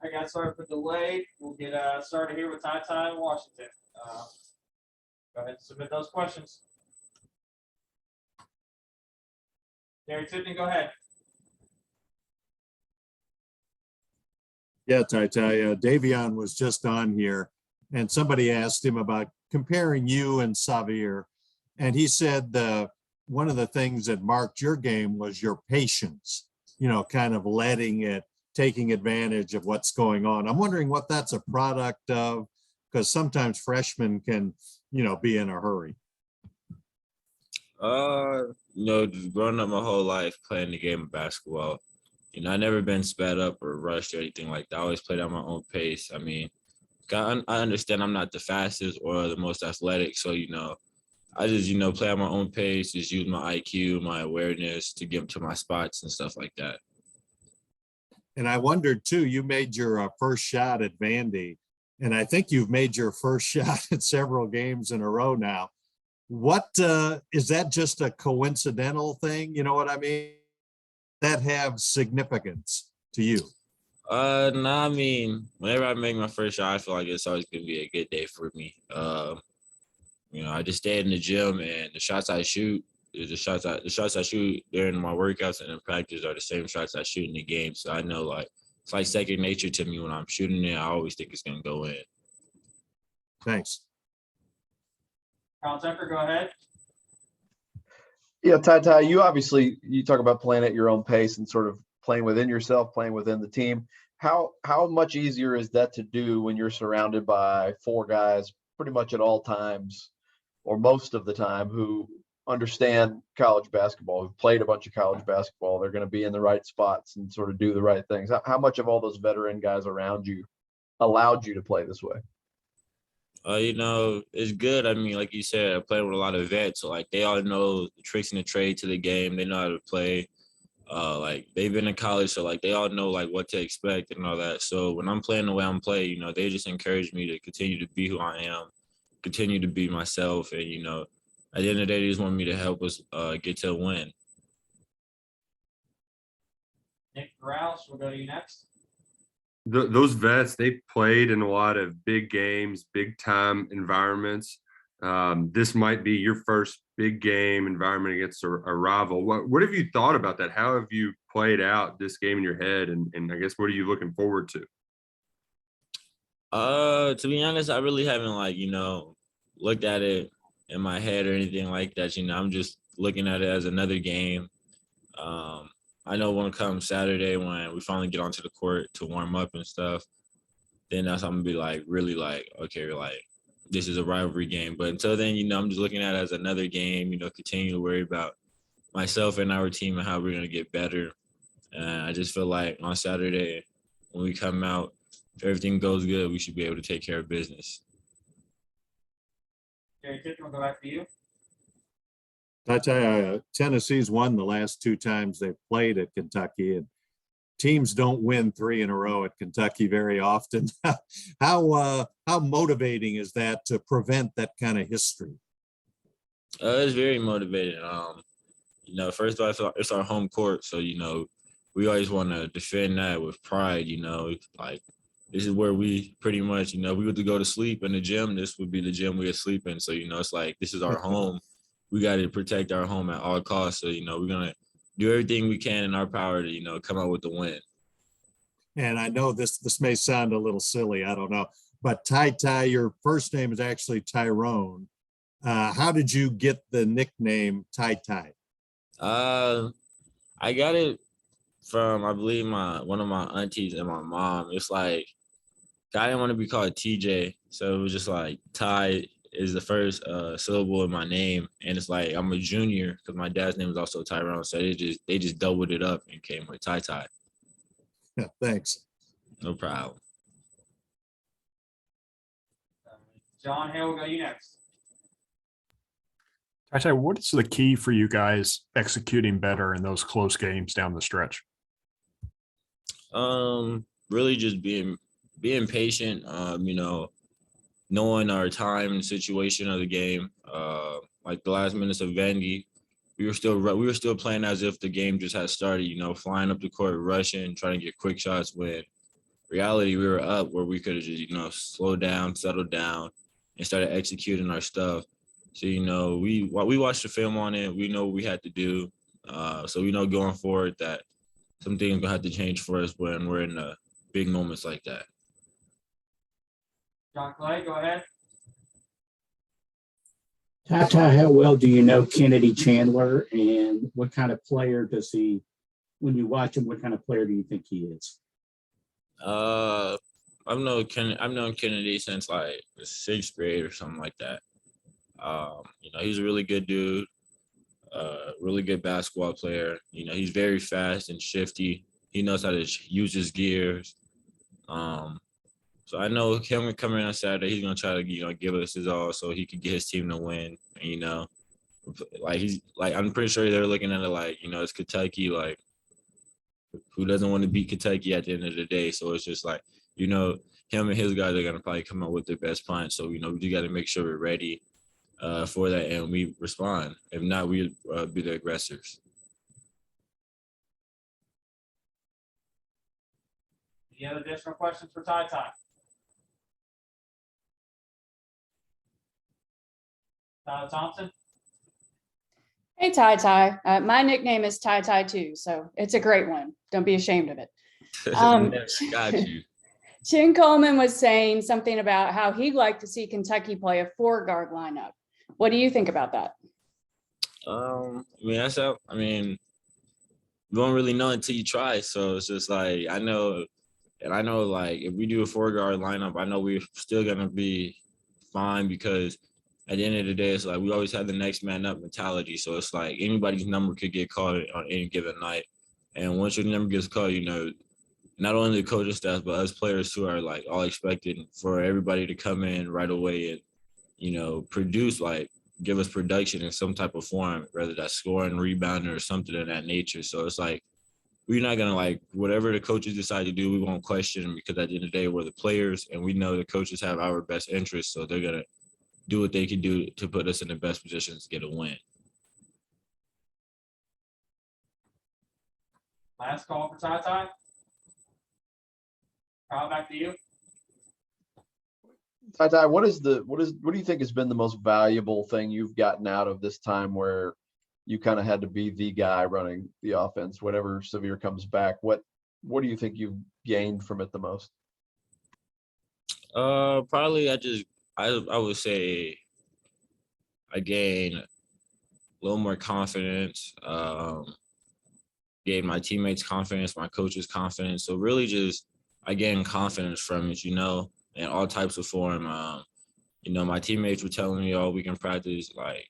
I got sorry for the delay. We'll get started here with TyTy in Washington. Go ahead and submit those questions. Gary Tiffany, go ahead. Yeah, TyTy, Davion was just on here and somebody asked him about comparing you and Xavier. And he said one of the things that marked your game was your patience, kind of letting it, taking advantage of what's going on. I'm wondering what that's a product of, because sometimes freshmen can, be in a hurry. Just growing up my whole life playing the game of basketball, I never been sped up or rushed or anything like that. I always played at my own pace. I mean, I understand I'm not the fastest or the most athletic. So, I just, play at my own pace, just use my IQ, my awareness to get to my spots and stuff like that. And I wondered too, you made your first shot at Vandy, and I think you've made your first shot at several games in a row now. What is that just a coincidental thing? You know what I mean? That have significance to you? No, I mean, whenever I make my first shot, I feel like it's always gonna be a good day for me. I just stay in the gym, and the shots I shoot the shots I shoot during my workouts and in practice are the same shots I shoot in the game. So I know it's like second nature to me when I'm shooting it. I always think it's gonna go in. Thanks. Colin Tucker, go ahead. Yeah, TyTy, you talk about playing at your own pace and sort of playing within yourself, playing within the team. How much easier is that to do when you're surrounded by four guys pretty much at all times, or most of the time, who understand college basketball, who've played a bunch of college basketball? They're going to be in the right spots and sort of do the right things. How much of all those veteran guys around you allowed you to play this way? It's good. I mean, like you said, I play with a lot of vets, so they all know the tricks and the trade to the game. They know how to play. They've been in college, so they all know what to expect and all that. So when I'm playing the way I'm playing, they just encourage me to continue to be who I am, continue to be myself, and at the end of the day, they just want me to help us get to a win. Nick Rouse, we'll go to you next. Those vets, they played in a lot of big games, big time environments. This might be your first big game environment against a rival. What have you thought about that? How have you played out this game in your head? And I guess, what are you looking forward to? To be honest, I really haven't looked at it in my head or anything like that. I'm just looking at it as another game. I know when it comes Saturday, when we finally get onto the court to warm up and stuff, then that's I'm gonna be really okay, this is a rivalry game. But until then, I'm just looking at it as another game, continue to worry about myself and our team and how we're gonna get better. And I just feel like on Saturday, when we come out, if everything goes good, we should be able to take care of business. Gary Tiffany, we'll go back to you. TyTy, Tennessee's won the last two times they've played at Kentucky, and teams don't win 3 in a row at Kentucky very often. How motivating is that to prevent that kind of history? It's very motivating. First of all, it's our home court, so we always want to defend that with pride. This is where we pretty much, we would to go to sleep in the gym. This would be the gym we would sleep in. So it's this is our home. We got to protect our home at all costs. So we're gonna do everything we can in our power to come out with the win. And I know this may sound a little silly, I don't know, but TyTy, your first name is actually Tyrone. How did you get the nickname TyTy? I got it from, I believe, one of my aunties and my mom. It's I didn't want to be called TJ, so it was just Ty is the first syllable in my name, and it's I'm a junior because my dad's name is also Tyrone, so they just doubled it up and came with TyTy. Yeah, thanks. No problem. John Hale, we'll go to you next. TyTy, what is the key for you guys executing better in those close games down the stretch? Really just being patient. Knowing our time and situation of the game. The last minutes of Vandy, we were still playing as if the game just had started. Flying up the court, rushing, trying to get quick shots when reality, we were up where we could have just, slowed down, settled down, and started executing our stuff. So, we watched the film on it. We know what we had to do. So we know going forward that some things gonna have to change for us when we're in big moments like that. John Clay, go ahead. TyTy, how well do you know Kennedy Chandler, and what kind of player does he, when you watch him, what kind of player do you think he is? I've known Kennedy since like the 6th grade or something like that. He's a really good dude, really good basketball player. He's very fast and shifty. He knows how to use his gears. So I know him coming in on Saturday, he's gonna try to give us his all so he could get his team to win. I'm pretty sure they're looking at it like, it's Kentucky, like who doesn't want to beat Kentucky at the end of the day? So it's just like, him and his guys are gonna probably come up with their best plan. So we got to make sure we're ready for that and we respond. If not, we'll be the aggressors. Any other additional questions for TyTy? Tyler Thompson? Hey, TyTy. My nickname is TyTy too, so it's a great one. Don't be ashamed of it. Got you. Chin Coleman was saying something about how he'd like to see Kentucky play a 4-guard lineup. What do you think about that? We don't really know until you try. So it's just like, I know like if we do a 4-guard lineup, I know we're still gonna be fine because at the end of the day, it's like we always have the next man up mentality. So it's like anybody's number could get called on any given night. And once your number gets called, not only the coaching staff, but us players who are like all expected for everybody to come in right away and, produce, like give us production in some type of form, whether that's scoring, rebounding, or something of that nature. So it's like, we're not going to like, whatever the coaches decide to do, we won't question them because at the end of the day, we're the players and we know the coaches have our best interests. So they're going to do what they can do to put us in the best positions to get a win. Last call for TyTy. Kyle, back to you. TyTy, what do you think has been the most valuable thing you've gotten out of this time where you kind of had to be the guy running the offense, whenever Severe comes back? What do you think you've gained from it the most? Probably I would say I gained a little more confidence, gained my teammates confidence, my coaches confidence. So really just, I gained confidence from it, in all types of form. My teammates were telling me, we can practice, like,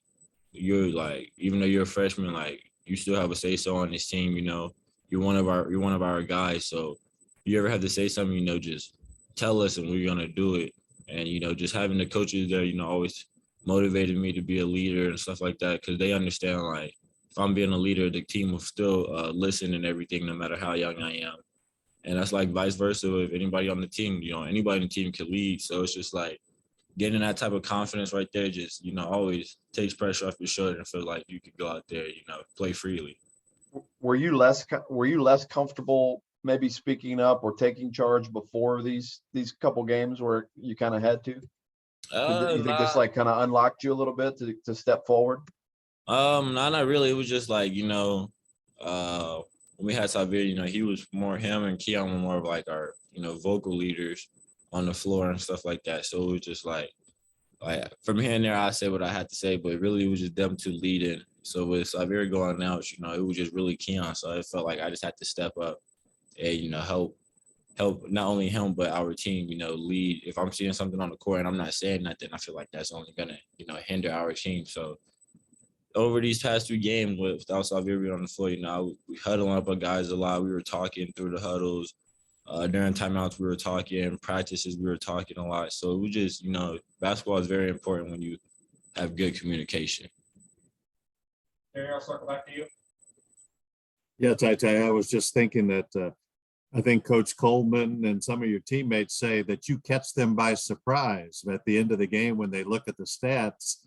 you're like, even though you're a freshman, like you still have a say so on this team, you're one of our guys. So if you ever have to say something, just tell us and we're gonna do it. And just having the coaches there, always motivated me to be a leader and stuff like that, because they understand, like, if I'm being a leader, the team will still listen and everything, no matter how young I am. And that's like vice versa with anybody on the team. Anybody on the team can lead. So it's just like getting that type of confidence right there just, always takes pressure off your shoulder and feel like you could go out there, play freely. Were you less comfortable maybe speaking up or taking charge before these couple games where you kind of had to? You think this like kind of unlocked you a little bit to step forward? No, not really. It was just like, when we had Xavier, he was more, him and Keon were more of like our, vocal leaders on the floor and stuff like that. So it was just like from here and there, I said what I had to say, but really it was just them two leading. So with Xavier going out, it was just really Keon. So it felt like I just had to step up and, help not only him, but our team, lead. If I'm seeing something on the court and I'm not saying nothing, I feel like that's only gonna, hinder our team. So over these past 3 games without Xavier on the floor, we huddling up our guys a lot. We were talking through the huddles. During timeouts, we were talking. Practices, we were talking a lot. So we just, basketball is very important when you have good communication. Terry, I'll circle back to you. Yeah, TyTy, I was just thinking that I think Coach Coleman and some of your teammates say that you catch them by surprise at the end of the game when they look at the stats.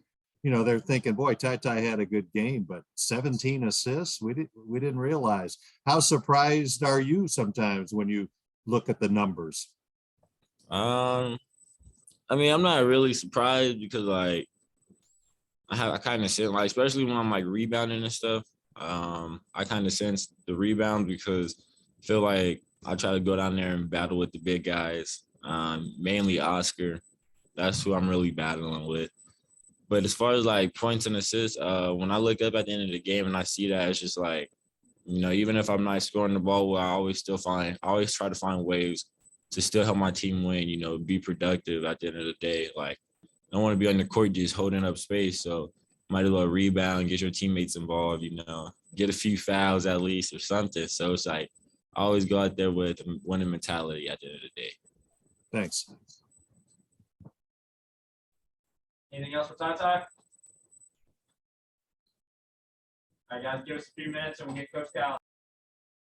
They're thinking, boy, TyTy had a good game, but 17 assists, we didn't realize. How surprised are you sometimes when you look at the numbers? I mean, I'm not really surprised because like I kind of sense like, especially when I'm like rebounding and stuff. I kind of sense the rebound because I feel like I try to go down there and battle with the big guys. Mainly Oscar. That's who I'm really battling with. But as far as like points and assists, when I look up at the end of the game and I see that, it's just like, you know, even if I'm not scoring the ball, well, I always try to find ways to still help my team win, you know, be productive at the end of the day. Like, I don't want to be on the court just holding up space. So might as well rebound, get your teammates involved, you know, get a few fouls at least or something. So it's like, I always go out there with a winning mentality at the end of the day. Thanks. Anything else for TyTy? All right, guys, give us a few minutes and we'll get Coach Cal